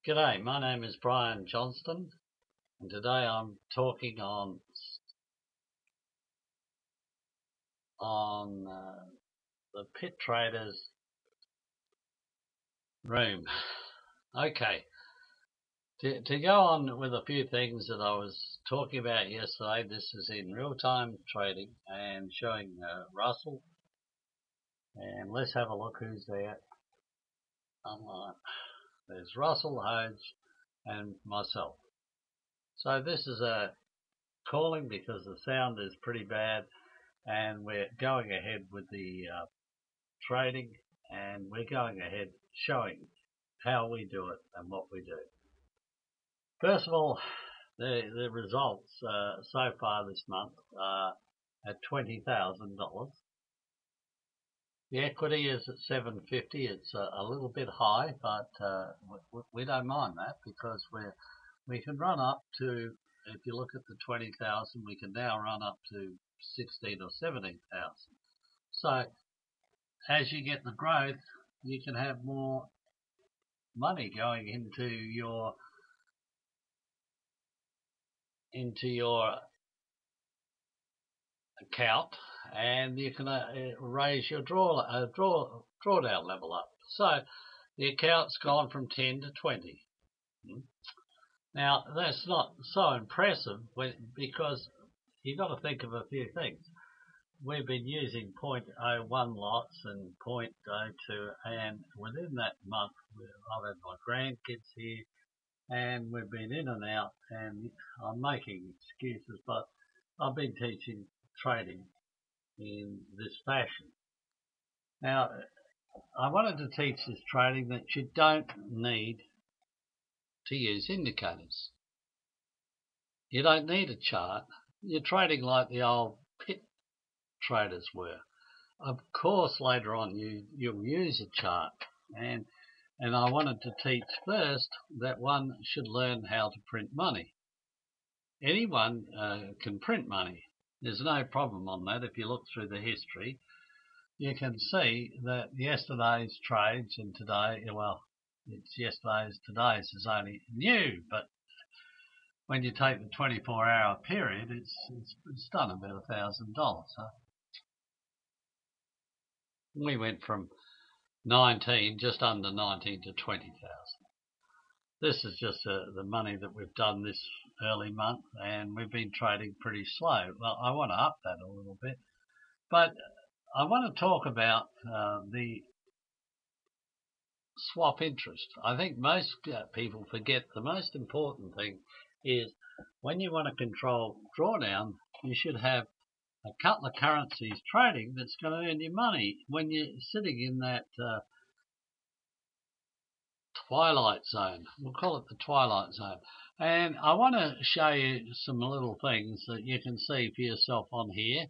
G'day, my name is Brian Johnston, and today I'm talking on the pit traders room. Okay, to go on with a few things that I was talking about yesterday. This is in real-time trading and showing Russell, and let's have a look who's there. There's Russell, Hodge, and myself. So this is a calling because the sound is pretty bad, and we're going ahead with the trading, and we're going ahead showing how we do it and what we do. First of all, the results so far this month are at $20,000. The equity is at 750. It's a little bit high, but we don't mind that because we can run up to, if you look at the 20,000, we can now run up to 16 or 17,000. So as you get the growth, you can have more money going into your account, and you can raise your drawdown level up. So the account's gone from 10 to 20. Now that's not so impressive because you've got to think of a few things. We've been using 0.01 lots and 0.02, and within that month I've had my grandkids here, and we've been in and out, and I'm making excuses, but I've been teaching trading in this fashion. Now, I wanted to teach this trading that you don't need to use indicators. You don't need a chart. You're trading like the old pit traders were. Of course, later on you'll use a chart, and I wanted to teach first that one should learn how to print money. Anyone can print money. There's no problem on that. If you look through the history, you can see that yesterday's trades and today, well, it's yesterday's, today's is only new, but when you take the 24-hour period, it's done about $1,000. Huh? We went from 19, just under 19, to 20,000. This is just the money that we've done this early month, and we've been trading pretty slow. Well, I want to up that a little bit, but I want to talk about the swap interest. I think most people forget the most important thing is when you want to control drawdown, you should have a couple of currencies trading that's going to earn you money when you're sitting in that twilight zone. We'll call it the twilight zone. And I want to show you some little things that you can see for yourself on here.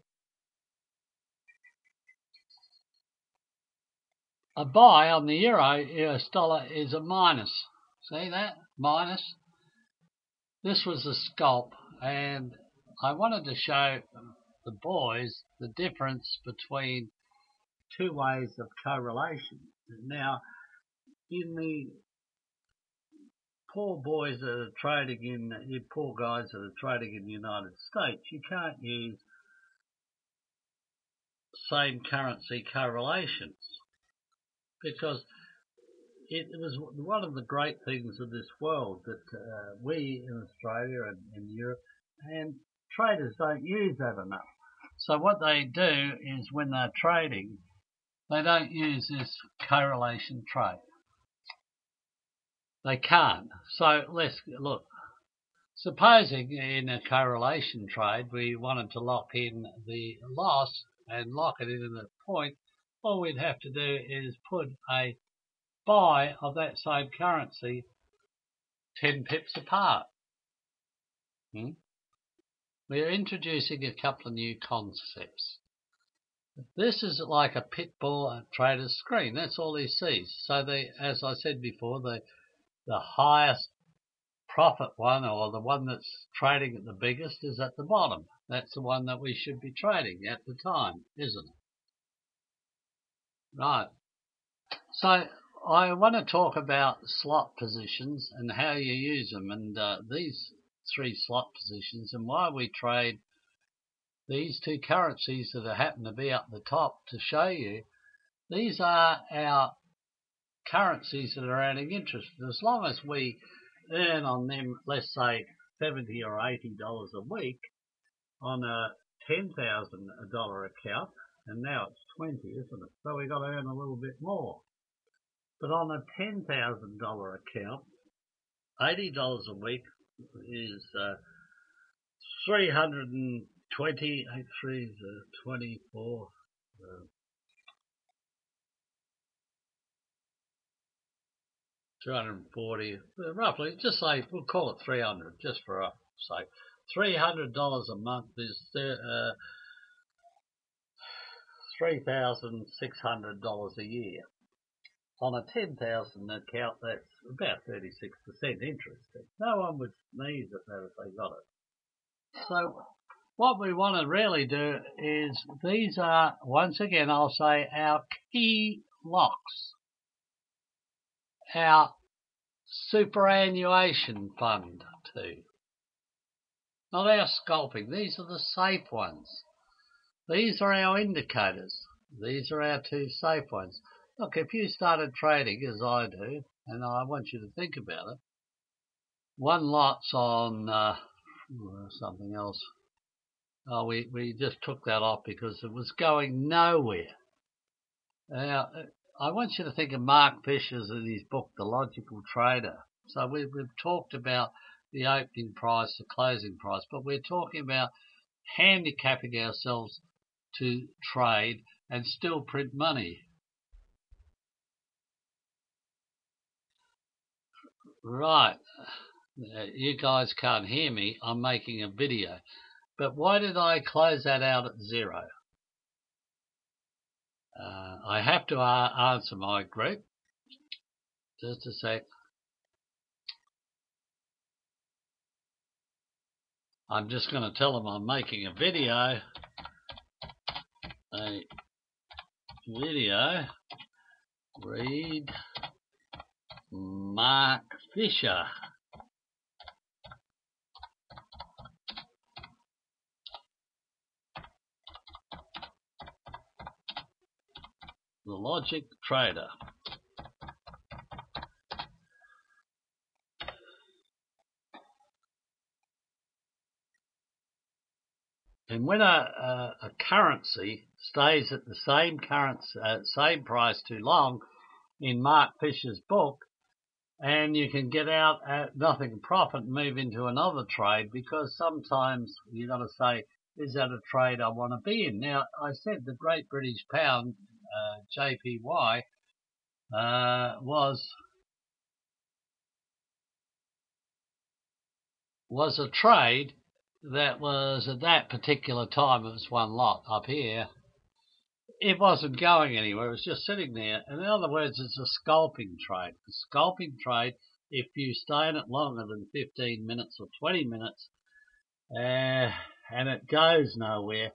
A buy on the euro US dollar is a minus. See that? Minus. This was a scalp, and I wanted to show the boys the difference between two ways of correlation. Now, in the poor boys that are trading in, you poor guys that are trading in the United States, you can't use same currency correlations because it was one of the great things of this world that we in Australia and in Europe and traders don't use that enough. So what they do is when they're trading, they don't use this correlation trade. They can't. So let's look. Supposing in a correlation trade we wanted to lock in the loss and lock it in at a point, all we'd have to do is put a buy of that same currency 10 pips apart. We're introducing a couple of new concepts. This is like a pitbull trader's screen. That's all he sees. So as I said before, the highest profit one, or the one that's trading at the biggest, is at the bottom. That's the one that we should be trading at the time, isn't it? Right. So I want to talk about slot positions and how you use them, and these 3 slot positions and why we trade these 2 currencies that happen to be up the top to show you. These are our currencies that are earning interest. As long as we earn on them, let's say $70 or $80 a week on a $10,000 account, and now it's 20, isn't it? So we've got to earn a little bit more. But on a $10,000 account, $80 a week is 320, 8 3 is 24, 240, roughly, just say, we'll call it 300, just for our sake. $300 a month is $3,600 a year. On a 10,000 account, that's about 36% interest. No one would sneeze at that if they got it. So what we want to really do is, these are, once again, I'll say, our key locks, our superannuation fund too. Not our scalping. These are the safe ones. These are our indicators. These are our 2 safe ones. Look, if you started trading as I do, and I want you to think about it, one lot's on something else. Oh, we just took that off because it was going nowhere. Now, I want you to think of Mark Fisher's in his book, The Logical Trader. So we've talked about the opening price, the closing price, but we're talking about handicapping ourselves to trade and still print money. Right, you guys can't hear me, I'm making a video. But why did I close that out at 0? I have to answer my group. Just a sec. I'm just going to tell them I'm making a video. Read Mark Fisher. The Logic Trader. And when a currency stays at the same same price too long, in Mark Fisher's book, and you can get out at nothing profit and move into another trade, because sometimes you got to say, is that a trade I want to be in? Now, I said the Great British Pound, JPY, was a trade that was, at that particular time, it was one lot up here. It wasn't going anywhere, it was just sitting there. And in other words, it's a scalping trade. A scalping trade, if you stay in it longer than 15 minutes or 20 minutes, and it goes nowhere,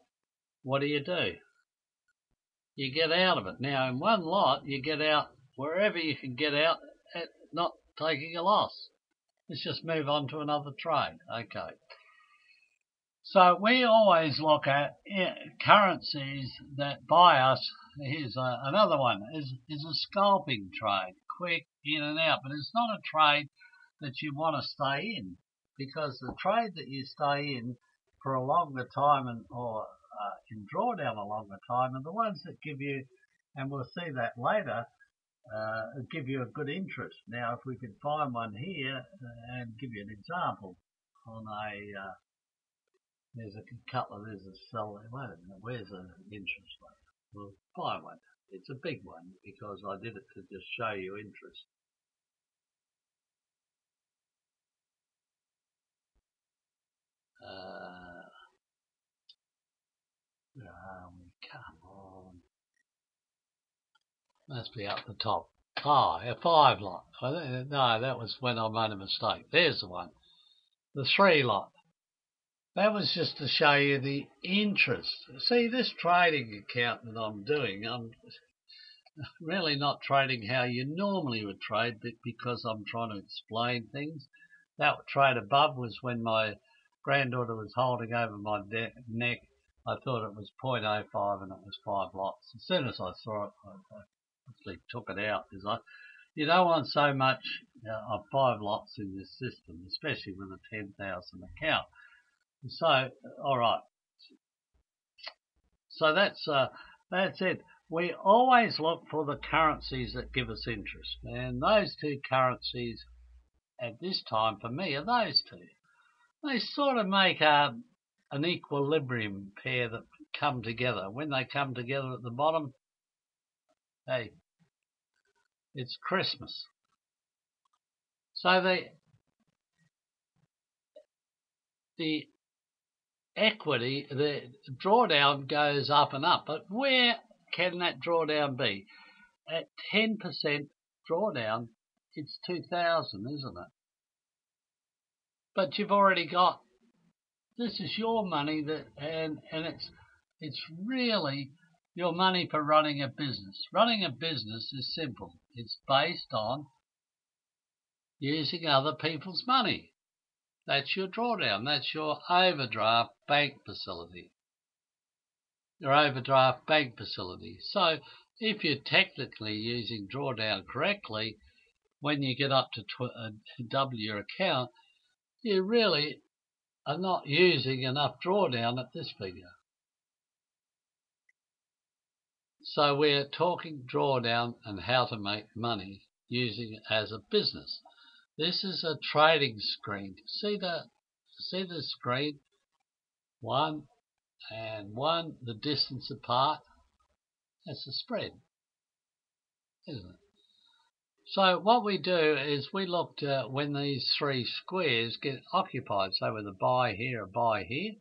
what do? You get out of it. Now, in one lot, you get out wherever you can get out at not taking a loss. Let's just move on to another trade. Okay. So we always look at currencies that buy us. Here's another one, is a scalping trade, quick in and out, but it's not a trade that you want to stay in, because the trade that you stay in for a longer time or in drawdown a longer time are the ones that give you, and we'll see that later, give you a good interest. Now, if we could find one here and give you an example on a there's a couple, there's a sell, wait a minute, where's the interest rate? We'll find one. It's a big one because I did it to just show you interest. Come on. Must be up the top. Oh, a 5 lot. No, that was when I made a mistake. There's the one. The 3 lot. That was just to show you the interest. See, this trading account that I'm doing, really not trading how you normally would trade, but because I'm trying to explain things. That trade above was when my granddaughter was holding over my neck. I thought it was 0.05 and it was 5 lots. As soon as I saw it, I actually took it out because you don't want so much of 5 lots in this system, especially with a 10,000 account. So, all right. So that's it. We always look for the currencies that give us interest, and those two currencies at this time for me are those two. They sort of make an equilibrium pair that come together. When they come together at the bottom, hey, it's Christmas. So the equity, the drawdown goes up and up, but where can that drawdown be? At 10% drawdown, it's 2,000, isn't it? But you've already got, this is your money and it's really your money for running a business. Running a business is simple. It's based on using other people's money. That's your drawdown. That's your overdraft bank facility. Your overdraft bank facility. So if you're technically using drawdown correctly, when you get up to double your account, you really are not using enough drawdown at this figure. So we're talking drawdown and how to make money using it as a business. This is a trading screen. See the screen? One and one, the distance apart. That's a spread, isn't it? So what we do is we looked at when these three squares get occupied. So with a buy here, a buy here.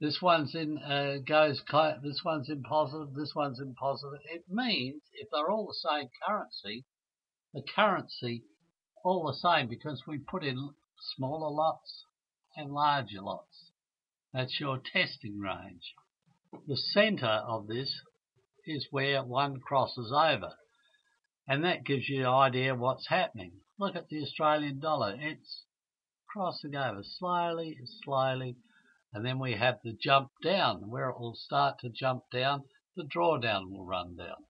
This one's in this one's in positive, this one's in positive. It means if they're all the same currency, the currency all the same because we put in smaller lots and larger lots. That's your testing range. The centre of this is where one crosses over, and that gives you an idea of what's happening. Look at the Australian dollar. It's crossing over slowly, slowly, and then we have the jump down. Where it will start to jump down, the drawdown will run down.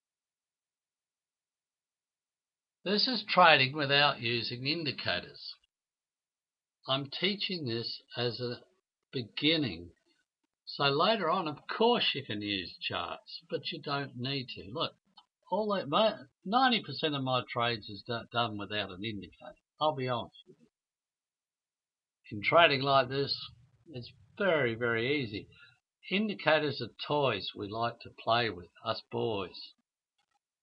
This is trading without using indicators. I'm teaching this as a beginning. So later on, of course, you can use charts, but you don't need to. Look, 90% of my trades is done without an indicator. I'll be honest with you. In trading like this, it's very, very easy. Indicators are toys we like to play with, us boys.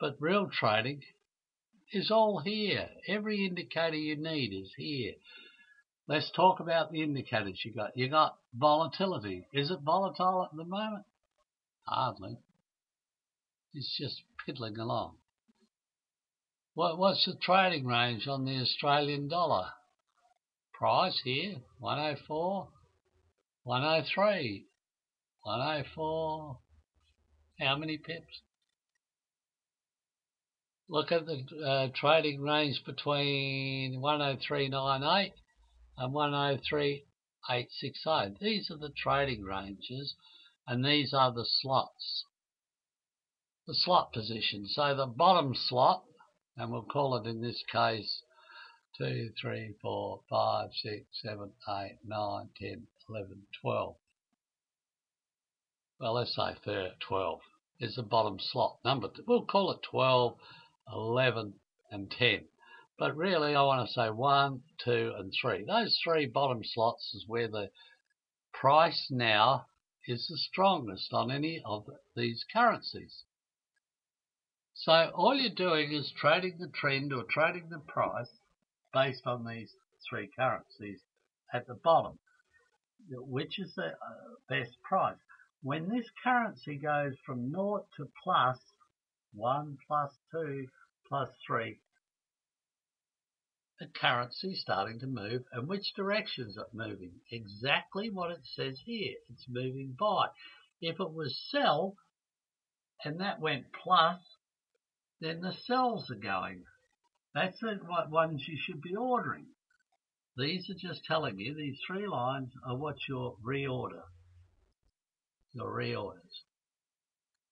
But real trading is all here. Every indicator you need is here. Let's talk about the indicators you got. You got volatility. Is it volatile at the moment? Hardly. It's just piddling along. What's the trading range on the Australian dollar? Price here, 104, 103, 104. How many pips? Look at the trading range between 103.98 and 103.860. These are the trading ranges, and these are the slots. The slot position. So the bottom slot, and we'll call it in this case 2, 3, 4, 5, 6, 7, 8, 9, 10, 11, 12. Well, let's say 12 is the bottom slot number. We'll call it 12, 11, and 10. But really, I want to say 1, 2, and 3. Those three bottom slots is where the price now is the strongest on any of these currencies. So all you're doing is trading the trend or trading the price based on these three currencies at the bottom, which is the best price. When this currency goes from 0 to plus 1, plus 2, plus 3, the currency is starting to move. And which direction is it moving? Exactly what it says here. It's moving buy. If it was sell and that went plus, then the sells are going. That's what ones you should be ordering. These are just telling you, these 3 lines are what your reorder, your reorders.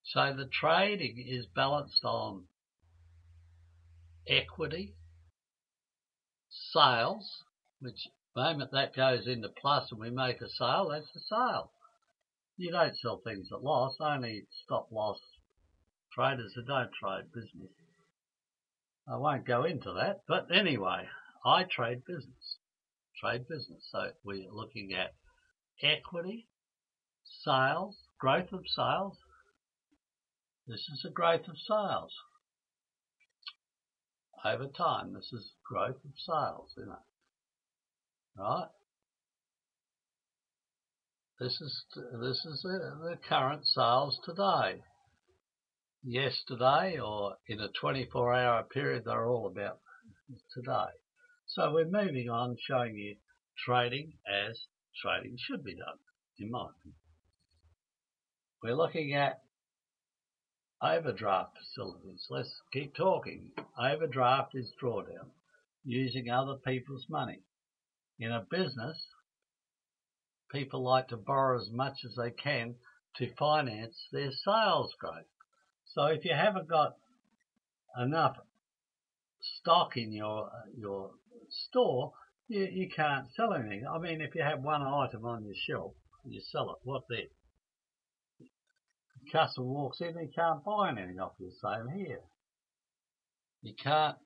So the trading is balanced on equity, sales, which the moment that goes into plus and we make a sale, that's a sale. You don't sell things at loss, only stop loss traders who don't trade business. I won't go into that, but anyway, I trade business. So we're looking at equity, sales, growth of sales. This is a growth of sales. Over time, this is growth of sales, isn't it? Right? This is the current sales today. Yesterday, or in a 24-hour period, they're all about today. So we're moving on, showing you trading as trading should be done, in my opinion. We're looking at overdraft facilities. Let's keep talking. Overdraft is drawdown, using other people's money. In a business, people like to borrow as much as they can to finance their sales growth. So if you haven't got enough stock in your store, you can't sell anything. I mean, if you have one item on your shelf, you sell it. What then? The customer walks in, he can't buy anything off you. Same here. You can't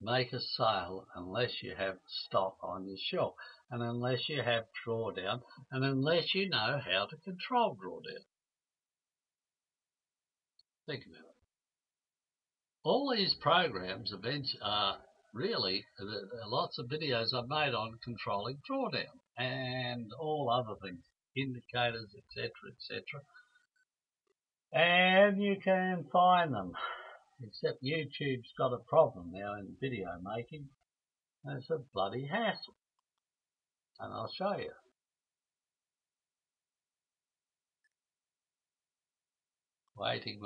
make a sale unless you have stock on your shelf, and unless you have drawdown, and unless you know how to control drawdown. Think about it. All these programs are really lots of videos I've made on controlling drawdown and all other things, indicators, etc., etc. And you can find them. Except YouTube's got a problem now in video making. It's a bloody hassle. And I'll show you. Waiting.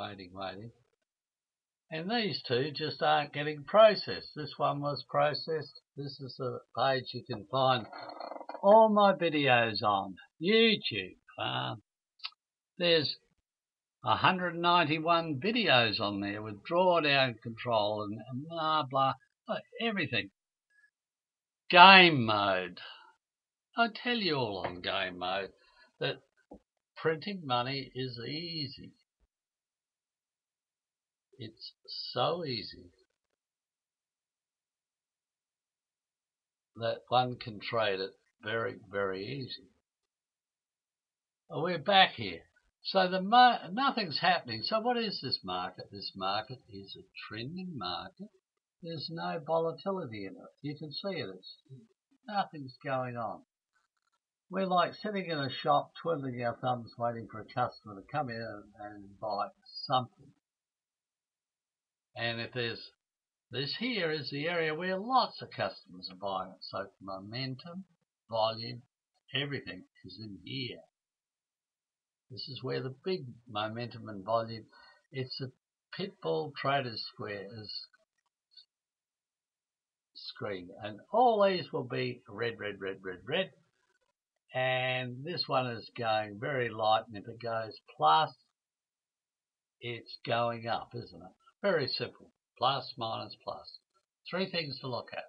And these two just aren't getting processed. This one was processed. This is a page you can find all my videos on YouTube. There's 191 videos on there with drawdown control and blah, blah, everything. Game mode. I tell you all on game mode that printing money is easy. It's so easy that one can trade it very, very easy. We're back here. So nothing's happening. So what is this market? This market is a trending market. There's no volatility in it. You can see it. Nothing's going on. We're like sitting in a shop, twiddling our thumbs, waiting for a customer to come in and buy something. And if this here is the area where lots of customers are buying it. So momentum, volume, everything is in here. This is where the big momentum and volume, it's a pitbull trader's square screen. And all these will be red. And this one is going very light. And if it goes plus, it's going up, isn't it? Very simple. Plus, minus, plus. 3 things to look at.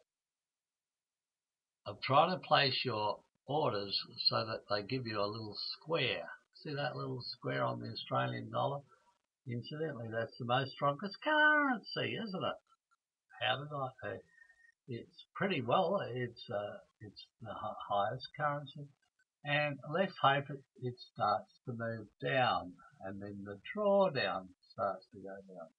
I'm trying to place your orders so that they give you a little square. See that little square on the Australian dollar? Incidentally, that's the most strongest currency, isn't it? How did I? It's pretty well. It's the highest currency. And let's hope it starts to move down, and then the drawdown starts to go down.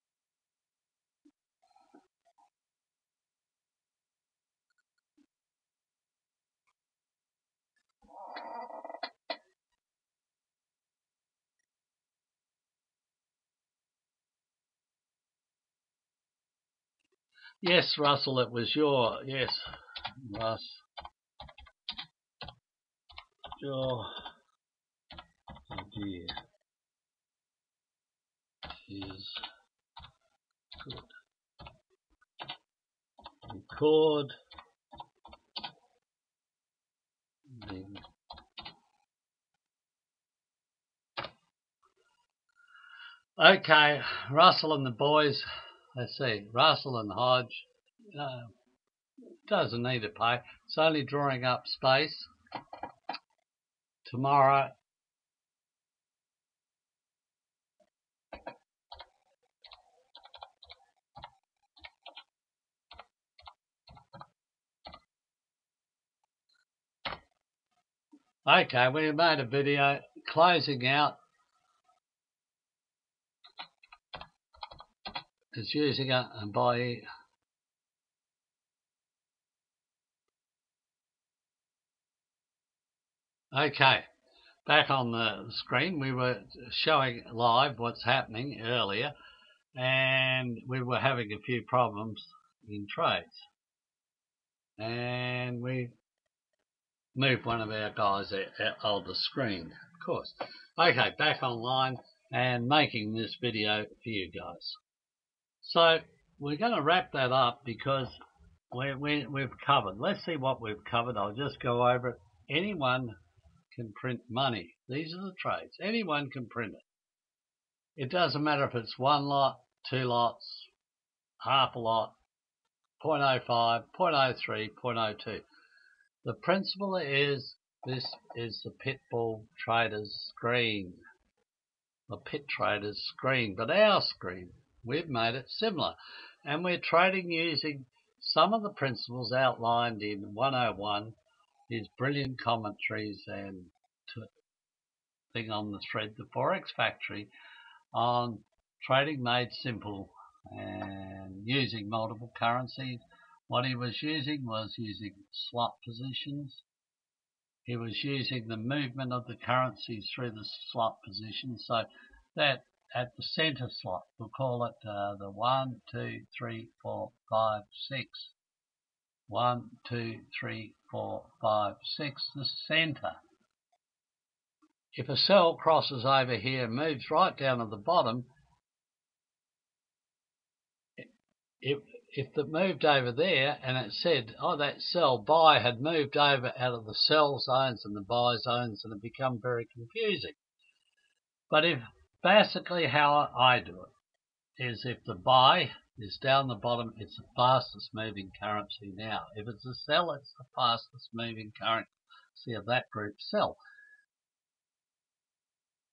Yes, Russell, it was yes, Russ, your idea is Good. Record. Okay, Russell and the boys. Let's see, Russell and Hodge. Doesn't need to pay. It's only drawing up space. Tomorrow. Okay, we made a video closing out. It's using it and by. Okay, back on the screen, we were showing live what's happening earlier, and we were having a few problems in trades. And we moved one of our guys out of the screen, of course. Okay, back online and making this video for you guys. So we're going to wrap that up because we've covered. Let's see what we've covered. I'll just go over it. Anyone can print money. These are the trades. Anyone can print it. It doesn't matter if it's one lot, two lots, half a lot, 0.05, 0.03, 0.02. The principle is this is the pitbull trader's screen. The pit trader's screen, but our screen, we've made it similar. And we're trading using some of the principles outlined in 101, his brilliant commentaries and thing on the thread, the Forex Factory, on trading made simple and using multiple currencies. What he was using slot positions. He was using the movement of the currencies through the slot positions. So that at the center slot, we'll call it the 1, 2, 3, 4, 5, 6. 1, 2, 3, 4, 5, 6, the center. If a cell crosses over here and moves right down to the bottom, if it moved over there and it said, oh, that sell buy had moved over out of the sell zones and the buy zones, and it become very confusing. But if basically how I do it is if the buy is down the bottom, it's the fastest moving currency now. If it's a sell, it's the fastest moving currency of that group sell.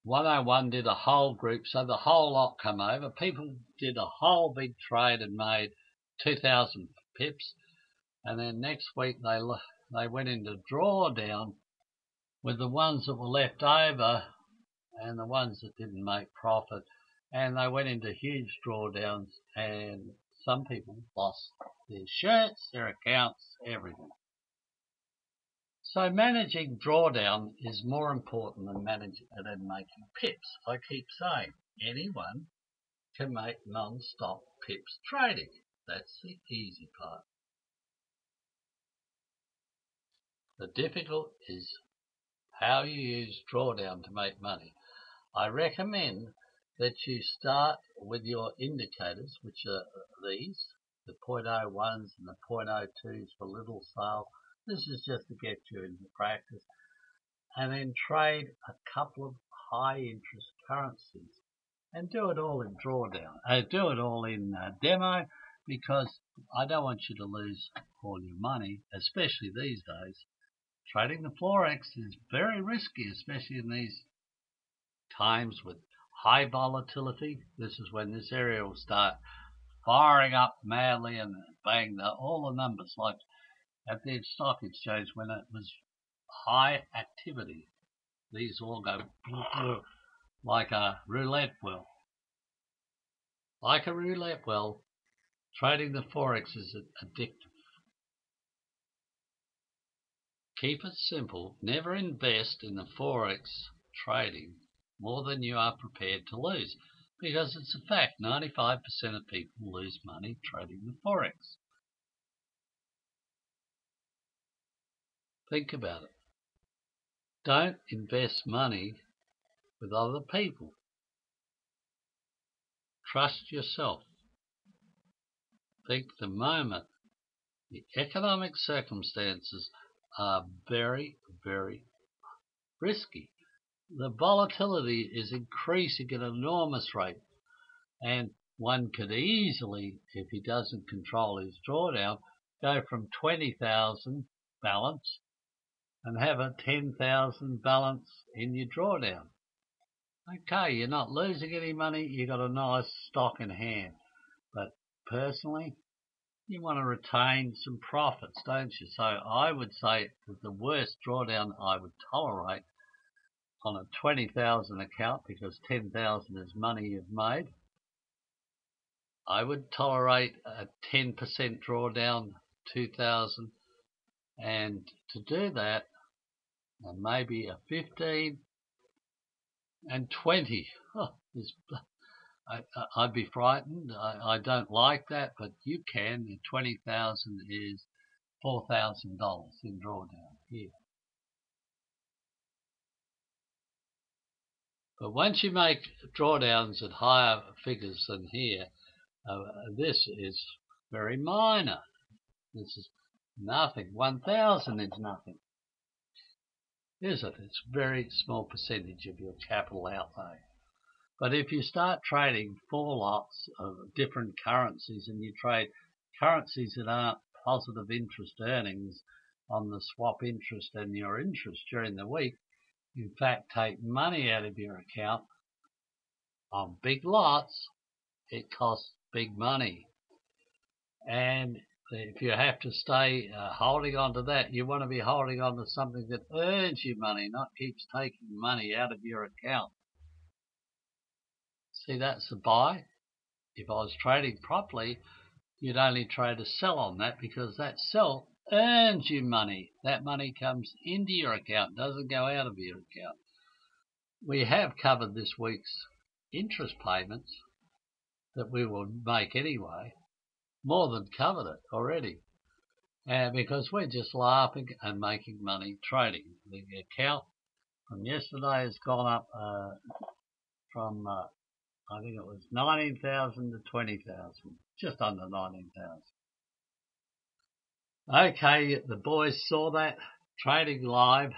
101 did a whole group, so the whole lot come over. People did a whole big trade and made 2,000 pips, and then next week they went into drawdown with the ones that were left over and the ones that didn't make profit, and they went into huge drawdowns, and some people lost their shirts, their accounts, everything. So managing drawdown is more important than making pips. I keep saying anyone can make non-stop pips trading. That's the easy part. The difficult is how you use drawdown to make money. I recommend that you start with your indicators, which are these, the 0.01s and the 0.02s for little sale. This is just to get you into practice. And then trade a couple of high interest currencies and do it all in drawdown. Do it all in demo, because I don't want you to lose all your money, especially these days. Trading the Forex is very risky, especially in these times with high volatility. This is when this area will start firing up madly and bang all the numbers, like at the stock exchange when it was high activity. These all go like a roulette wheel. Like a roulette wheel, trading the Forex is addictive. Keep it simple. Never invest in the Forex trading more than you are prepared to lose, because it's a fact 95% of people lose money trading the Forex. Think about it. Don't invest money with other people. Trust yourself. think at the moment the economic circumstances are very, very risky. The volatility is increasing at an enormous rate, and one could easily, if he doesn't control his drawdown, go from 20,000 balance and have a 10,000 balance in your drawdown. Okay, you're not losing any money, you got a nice stock in hand. But personally, you want to retain some profits, don't you? So I would say that the worst drawdown I would tolerate on a 20,000 account, because 10,000 is money you've made, I would tolerate a 10% drawdown, 2,000, and to do that, and maybe a 15 and 20. I'd be frightened. I don't like that, but you can. 20,000 is $4,000 in drawdown here. But once you make drawdowns at higher figures than here, this is very minor. This is nothing. 1,000 is nothing, is it? It's a very small percentage of your capital outlay. But if you start trading 4 lots of different currencies, and you trade currencies that aren't positive interest earnings on the swap interest and your interest during the week, in fact take money out of your account on big lots, it costs big money. And if you have to stay holding on to that, you want to be holding on to something that earns you money, not keeps taking money out of your account. See, that's a buy. If I was trading properly, you'd only trade a sell on that, because that sell earns you money. That money comes into your account, doesn't go out of your account. We have covered this week's interest payments that we will make anyway, more than covered it already. Because we're just laughing and making money trading. The account from yesterday has gone up from I think it was 19,000 to 20,000, just under 19,000. Okay, the boys saw that, trading live,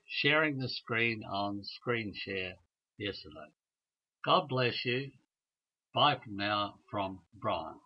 sharing the screen on screen share yesterday. God bless you. Bye for now from Brian.